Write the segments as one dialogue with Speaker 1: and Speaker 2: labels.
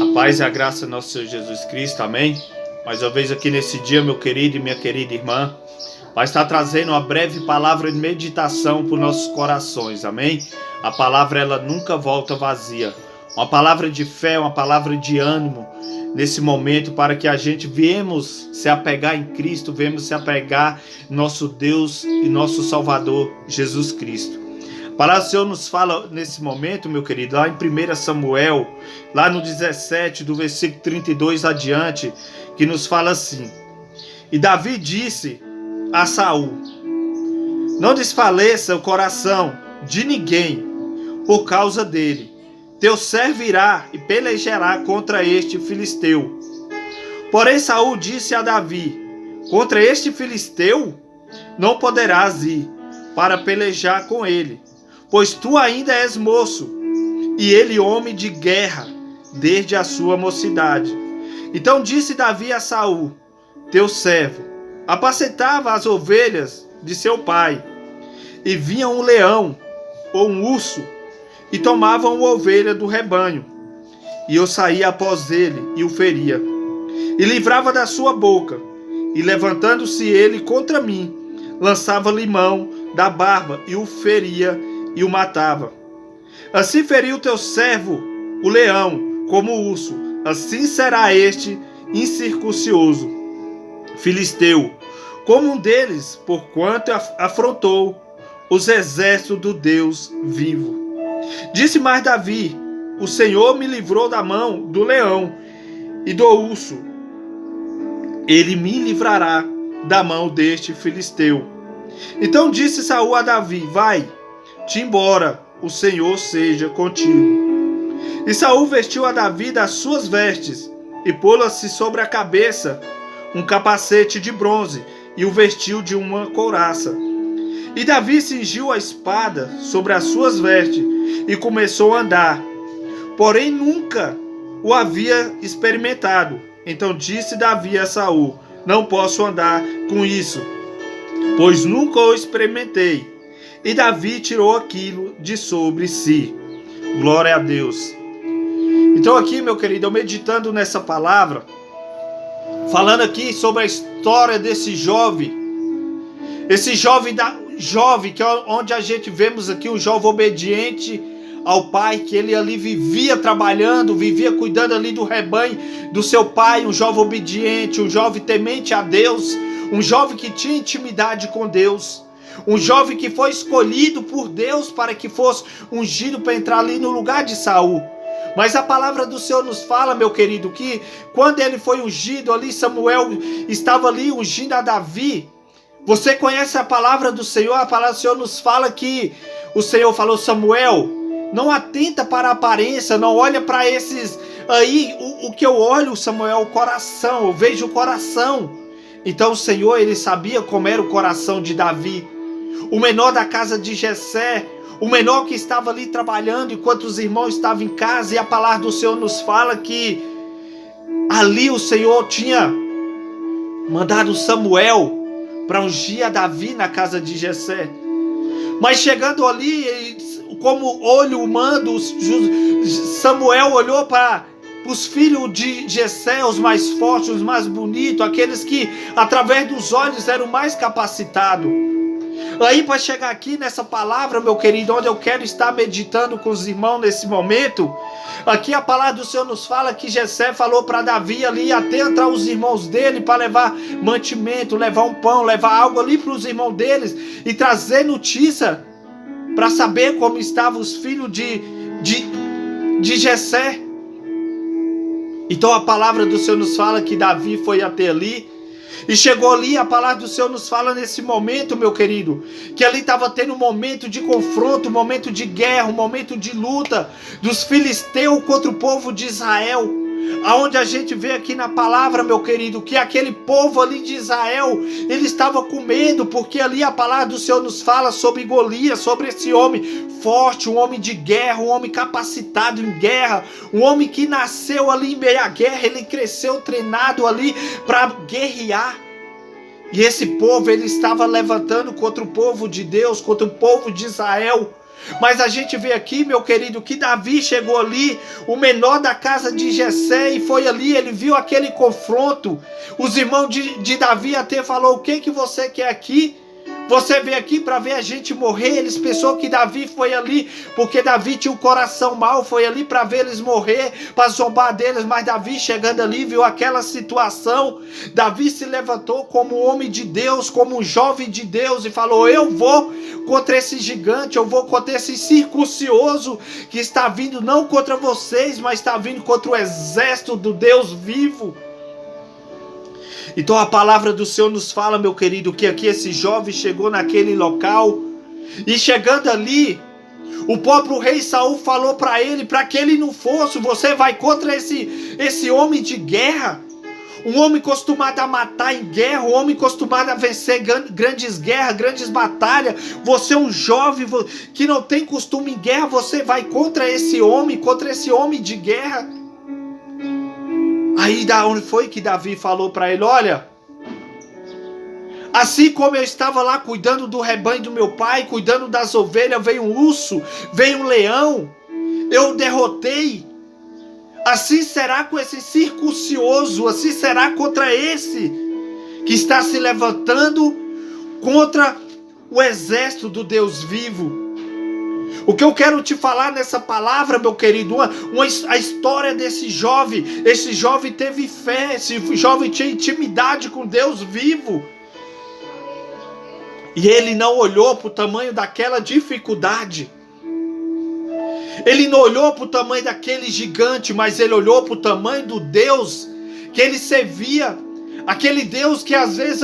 Speaker 1: A paz e a graça do nosso Senhor Jesus Cristo, amém? Mais uma vez aqui nesse dia, meu querido e minha querida irmã, vai estar trazendo uma breve palavra de meditação para os nossos corações, amém? A palavra, ela nunca volta vazia. Uma palavra de fé, uma palavra de ânimo nesse momento, para que a gente viemos se apegar em Cristo, viemos se apegar em nosso Deus e nosso Salvador, Jesus Cristo. A palavra do Senhor nos fala nesse momento, meu querido, lá em 1 Samuel, lá no 17, do versículo 32 adiante, que nos fala assim: E Davi disse a Saul: Não desfaleça o coração de ninguém por causa dele. Teu servo irá e pelejará contra este filisteu. Porém Saul disse a Davi: Contra este filisteu não poderás ir para pelejar com ele, pois tu ainda és moço, e ele homem de guerra desde a sua mocidade. Então disse Davi a Saul, teu servo: Apacentava as ovelhas de seu pai, e vinha um leão ou um urso, e tomavam uma ovelha do rebanho, e eu saía após ele e o feria, e livrava da sua boca, e levantando-se ele contra mim, lançava-lhe mão da barba, e o feria, e o matava. Assim feriu teu servo o leão como o urso, assim será este incircuncioso filisteu, como um deles, porquanto afrontou os exércitos do Deus vivo. Disse mais Davi: O Senhor me livrou da mão do leão e do urso, ele me livrará da mão deste filisteu. Então disse Saul a Davi: Vai-te embora, o Senhor seja contigo. E Saul vestiu a Davi das suas vestes, e pô-la-se sobre a cabeça um capacete de bronze, e o vestiu de uma couraça. E Davi cingiu a espada sobre as suas vestes, e começou a andar. Porém nunca o havia experimentado. Então disse Davi a Saul: Não posso andar com isso, pois nunca o experimentei. E Davi tirou aquilo de sobre si. Glória a Deus. Então aqui, meu querido, eu meditando nessa palavra, falando aqui sobre a história desse jovem. Esse jovem que é onde a gente vemos aqui um jovem obediente ao pai, que ele ali vivia trabalhando, vivia cuidando ali do rebanho do seu pai, um jovem obediente, um jovem temente a Deus, um jovem que tinha intimidade com Deus, um jovem que foi escolhido por Deus para que fosse ungido para entrar ali no lugar de Saul. Mas a palavra do Senhor nos fala, meu querido, que quando ele foi ungido ali, Samuel estava ali ungindo a Davi. Você conhece a palavra do Senhor? A palavra do Senhor nos fala que o Senhor falou: Samuel, não atenta para a aparência, não olha para esses aí, o que eu olho, Samuel, é o coração, eu vejo o coração. Então o Senhor, ele sabia como era o coração de Davi, o menor da casa de Jessé, o menor que estava ali trabalhando enquanto os irmãos estavam em casa. E a palavra do Senhor nos fala que ali o Senhor tinha mandado Samuel para ungir a Davi na casa de Jessé. Mas chegando ali, como olho humano, Samuel olhou para os filhos de Jessé, os mais fortes, os mais bonitos, aqueles que através dos olhos eram mais capacitados. Aí, para chegar aqui nessa palavra, meu querido, onde eu quero estar meditando com os irmãos nesse momento, aqui a palavra do Senhor nos fala que Jessé falou para Davi ali atenta aos irmãos dele para levar mantimento, levar um pão, levar algo ali para os irmãos deles e trazer notícia para saber como estavam os filhos de Jessé. Então a palavra do Senhor nos fala que Davi foi até ali e chegou ali. A palavra do Senhor nos fala nesse momento, meu querido, que ali estava tendo um momento de confronto, um momento de guerra, um momento de luta dos filisteus contra o povo de Israel. Aonde a gente vê aqui na palavra, meu querido, que aquele povo ali de Israel, ele estava com medo, porque ali a palavra do Senhor nos fala sobre Golias, sobre esse homem forte, um homem de guerra, um homem capacitado em guerra, um homem que nasceu ali em meio à guerra, ele cresceu treinado ali para guerrear. E esse povo, ele estava levantando contra o povo de Deus, contra o povo de Israel. Mas a gente vê aqui, meu querido, que Davi chegou ali, o menor da casa de Jessé, e foi ali, ele viu aquele confronto. Os irmãos de Davi até falou: o que você quer aqui? Você veio aqui para ver a gente morrer? Eles pensaram que Davi foi ali porque Davi tinha um coração mau, foi ali para ver eles morrer, para zombar deles. Mas Davi, chegando ali, viu aquela situação. Davi se levantou como um homem de Deus, como um jovem de Deus, e falou: eu vou contra esse gigante, eu vou contra esse circuncioso que está vindo não contra vocês, mas está vindo contra o exército do Deus vivo. Então a palavra do Senhor nos fala, meu querido, que aqui esse jovem chegou naquele local, e chegando ali, o próprio rei Saul falou para ele, para que ele não fosse: você vai contra esse homem de guerra, um homem acostumado a matar em guerra, um homem acostumado a vencer grandes guerras, grandes batalhas. Você é um jovem que não tem costume em guerra, você vai contra esse homem de guerra. Aí da onde foi que Davi falou para ele: olha, assim como eu estava lá cuidando do rebanho do meu pai, cuidando das ovelhas, veio um urso, veio um leão, eu derrotei. Assim será com esse circuncioso, assim será contra esse que está se levantando contra o exército do Deus vivo. O que eu quero te falar nessa palavra, meu querido, a história desse jovem. Esse jovem teve fé, esse jovem tinha intimidade com Deus vivo. E ele não olhou para o tamanho daquela dificuldade. Ele não olhou para o tamanho daquele gigante, mas ele olhou para o tamanho do Deus que ele servia. Aquele Deus que às vezes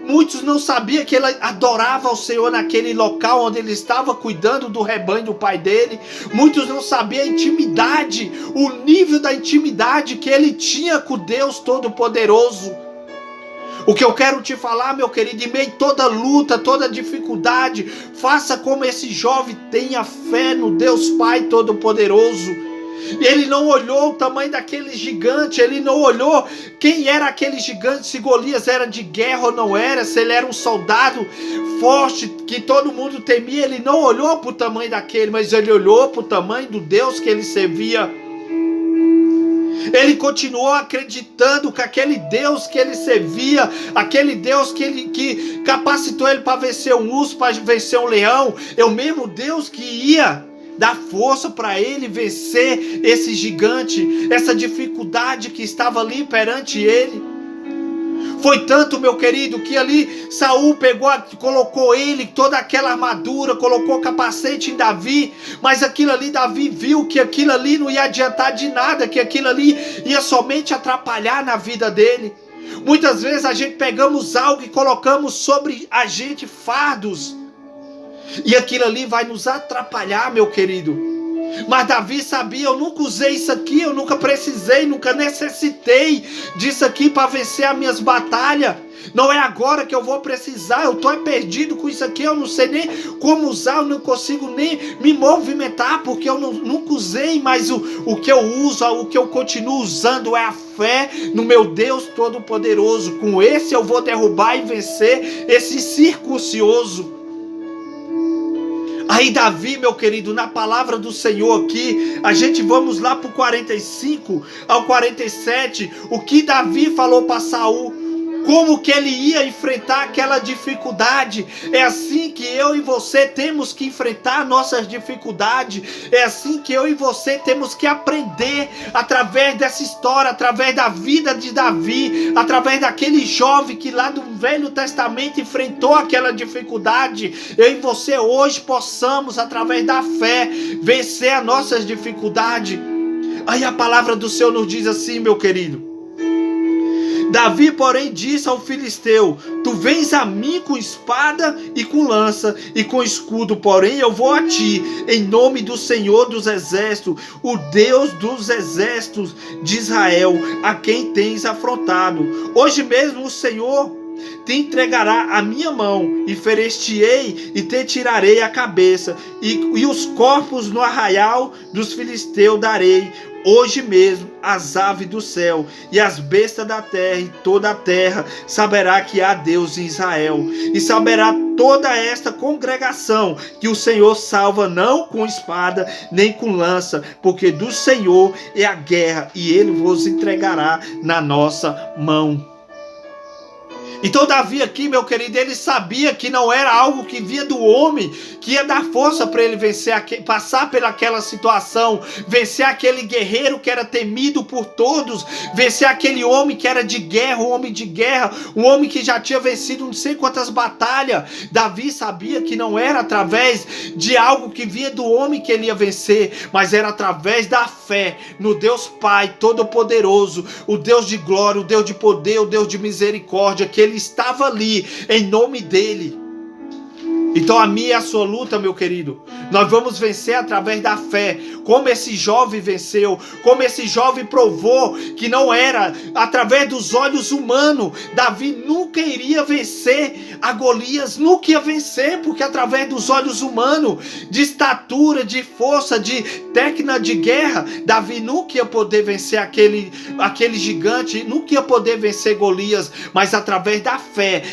Speaker 1: muitos não sabiam que ele adorava ao Senhor naquele local onde ele estava cuidando do rebanho do pai dele. Muitos não sabiam a intimidade, o nível da intimidade que ele tinha com Deus Todo-Poderoso. O que eu quero te falar, meu querido, em meio a toda luta, toda dificuldade, faça como esse jovem, tenha fé no Deus Pai Todo-Poderoso. Ele não olhou o tamanho daquele gigante, ele não olhou quem era aquele gigante, se Golias era de guerra ou não era, se ele era um soldado forte que todo mundo temia. Ele não olhou para o tamanho daquele, mas ele olhou para o tamanho do Deus que ele servia. Ele continuou acreditando que aquele Deus que ele servia, aquele Deus que capacitou ele para vencer um urso, para vencer um leão, é o mesmo Deus que ia dar força para ele vencer esse gigante, essa dificuldade que estava ali perante ele. Foi tanto, meu querido, que ali Saul pegou, colocou ele, toda aquela armadura, colocou capacete em Davi, mas aquilo ali, Davi viu que aquilo ali não ia adiantar de nada, que aquilo ali ia somente atrapalhar na vida dele. Muitas vezes a gente pegamos algo e colocamos sobre a gente fardos, e aquilo ali vai nos atrapalhar, meu querido. Mas Davi sabia: eu nunca usei isso aqui, eu nunca precisei, nunca necessitei disso aqui para vencer as minhas batalhas. Não é agora que eu vou precisar, eu estou perdido com isso aqui, eu não sei nem como usar, eu não consigo nem me movimentar, porque eu nunca usei, mas o que eu uso, o que eu continuo usando é a fé no meu Deus Todo-Poderoso. Com esse eu vou derrubar e vencer esse circuncioso. Aí Davi, meu querido, na palavra do Senhor aqui, a gente vamos lá para o 45 ao 47, o que Davi falou para Saul, como que ele ia enfrentar aquela dificuldade. É assim que eu e você temos que enfrentar nossas dificuldades, é assim que eu e você temos que aprender através dessa história, através da vida de Davi, através daquele jovem que lá do Velho Testamento enfrentou aquela dificuldade. Eu e você hoje possamos, através da fé, vencer as nossas dificuldades. Aí a palavra do Senhor nos diz assim, meu querido: Davi, porém, disse ao filisteu: tu vens a mim com espada e com lança e com escudo, porém eu vou a ti em nome do Senhor dos exércitos, o Deus dos exércitos de Israel, a quem tens afrontado. Hoje mesmo o Senhor te entregará a minha mão, e ferir-te-ei e te tirarei a cabeça, e os corpos no arraial dos filisteus darei. Hoje mesmo as aves do céu e as bestas da terra e toda a terra saberá que há Deus em Israel. E saberá toda esta congregação que o Senhor salva não com espada nem com lança, porque do Senhor é a guerra e ele vos entregará na nossa mão. Então Davi aqui, meu querido, ele sabia que não era algo que vinha do homem, que ia dar força para ele vencer, passar pelaquela situação, vencer aquele guerreiro que era temido por todos, vencer aquele homem que era de guerra, um homem de guerra, um homem que já tinha vencido não sei quantas batalhas. Davi sabia que não era através de algo que vinha do homem que ele ia vencer, mas era através da fé no Deus Pai Todo-Poderoso, o Deus de glória, o Deus de poder, o Deus de misericórdia, que ele estava ali em nome dele. Então a minha e a sua luta, meu querido, nós vamos vencer através da fé, como esse jovem venceu, como esse jovem provou que não era através dos olhos humanos. Davi nunca iria vencer a Golias, nunca ia vencer, porque através dos olhos humanos, de estatura, de força, de técnica de guerra, Davi nunca ia poder vencer aquele gigante, nunca ia poder vencer Golias, mas através da fé,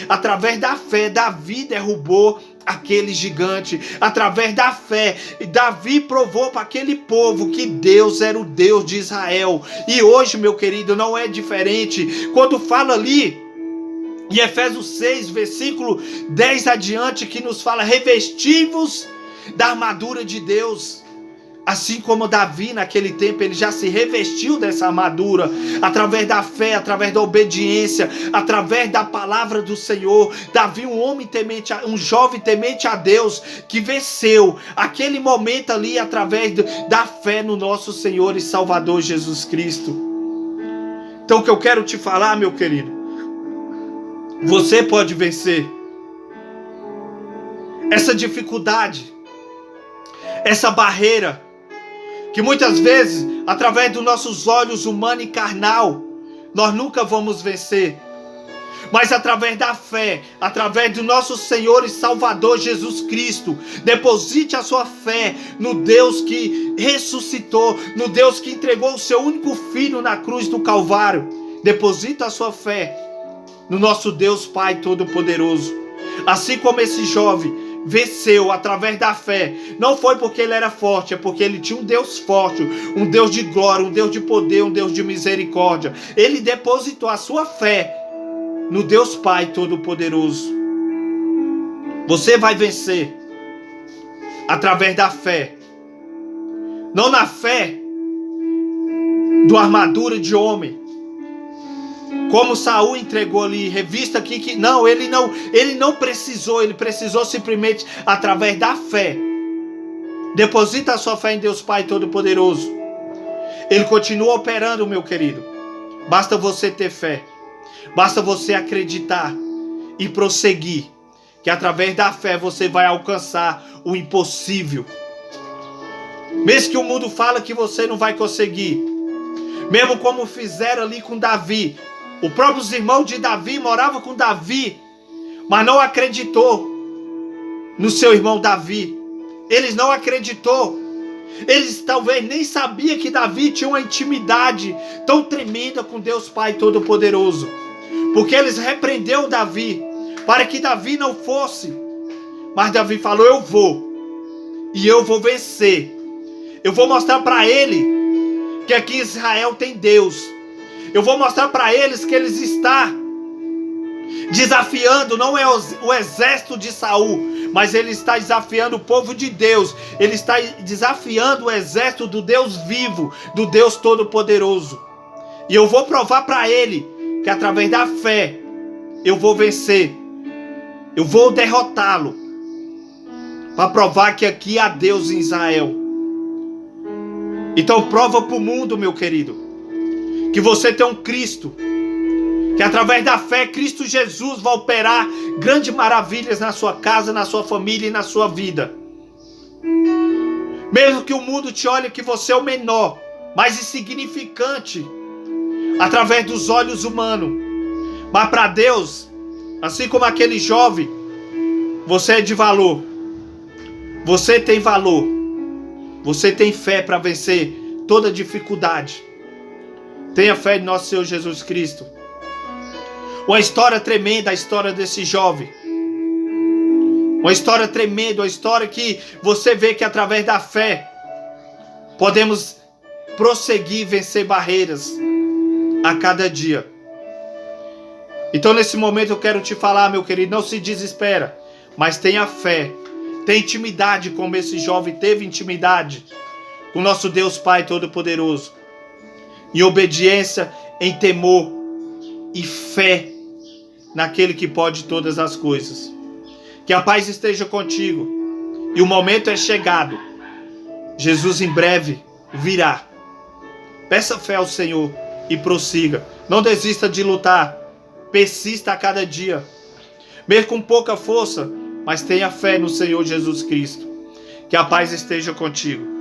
Speaker 1: Davi derrubou aquele gigante. Através da fé, Davi provou para aquele povo que Deus era o Deus de Israel. E hoje, meu querido, não é diferente. Quando fala ali em Efésios 6, versículo 10 adiante, que nos fala: revestivos da armadura de Deus. Assim como Davi naquele tempo, ele já se revestiu dessa armadura, através da fé, através da obediência, através da palavra do Senhor. Davi, um jovem temente a Deus, que venceu aquele momento ali, através da fé no nosso Senhor e Salvador Jesus Cristo. Então o que eu quero te falar, meu querido, você pode vencer essa dificuldade, essa barreira, que muitas vezes, através dos nossos olhos humanos e carnal, nós nunca vamos vencer. Mas através da fé, através do nosso Senhor e Salvador Jesus Cristo, deposite a sua fé no Deus que ressuscitou, no Deus que entregou o seu único filho na cruz do Calvário. Deposita a sua fé no nosso Deus Pai Todo-Poderoso. Assim como esse jovem venceu através da fé, não foi porque ele era forte, é porque ele tinha um Deus forte, um Deus de glória, um Deus de poder, um Deus de misericórdia. Ele depositou a sua fé no Deus Pai Todo-Poderoso. Você vai vencer através da fé, não na fé do armadura de homem, como Saul entregou ali, revista aqui que não, ele não precisou, ele precisou simplesmente através da fé. Deposita a sua fé em Deus Pai Todo-Poderoso. Ele continua operando, meu querido. Basta você ter fé, basta você acreditar e prosseguir, que através da fé você vai alcançar o impossível. Mesmo que o mundo fale que você não vai conseguir, mesmo como fizeram ali com Davi. Os próprios irmãos de Davi moravam com Davi, mas não acreditou no seu irmão Davi. Eles não acreditou. Eles talvez nem sabiam que Davi tinha uma intimidade tão tremenda com Deus Pai Todo-Poderoso. Porque eles repreenderam Davi para que Davi não fosse. Mas Davi falou: eu vou. E eu vou vencer. Eu vou mostrar para ele que aqui em Israel tem Deus. Eu vou mostrar para eles que eles estão desafiando, não é o exército de Saul, mas ele está desafiando o povo de Deus. Ele está desafiando o exército do Deus vivo, do Deus Todo-Poderoso. E eu vou provar para ele que através da fé eu vou vencer. Eu vou derrotá-lo, para provar que aqui há Deus em Israel. Então prova para o mundo, meu querido, que você tem um Cristo, que através da fé Cristo Jesus vai operar grandes maravilhas na sua casa, na sua família e na sua vida. Mesmo que o mundo te olhe que você é o menor, mais insignificante, através dos olhos humanos, mas para Deus Assim como aquele jovem, você é de valor. Você tem valor. Você tem fé para vencer toda dificuldade. Tenha fé em nosso Senhor Jesus Cristo. Uma história tremenda, a história desse jovem. Uma história tremenda, uma história que você vê que através da fé podemos prosseguir e vencer barreiras a cada dia. Então nesse momento eu quero te falar, meu querido, não se desespera, mas tenha fé, tenha intimidade como esse jovem teve intimidade com nosso Deus Pai Todo-Poderoso, em obediência, em temor e fé naquele que pode todas as coisas. Que a paz esteja contigo, e o momento é chegado. Jesus em breve virá. Peça fé ao Senhor e prossiga. Não desista de lutar. Persista a cada dia. Mesmo com pouca força, mas tenha fé no Senhor Jesus Cristo. Que a paz esteja contigo.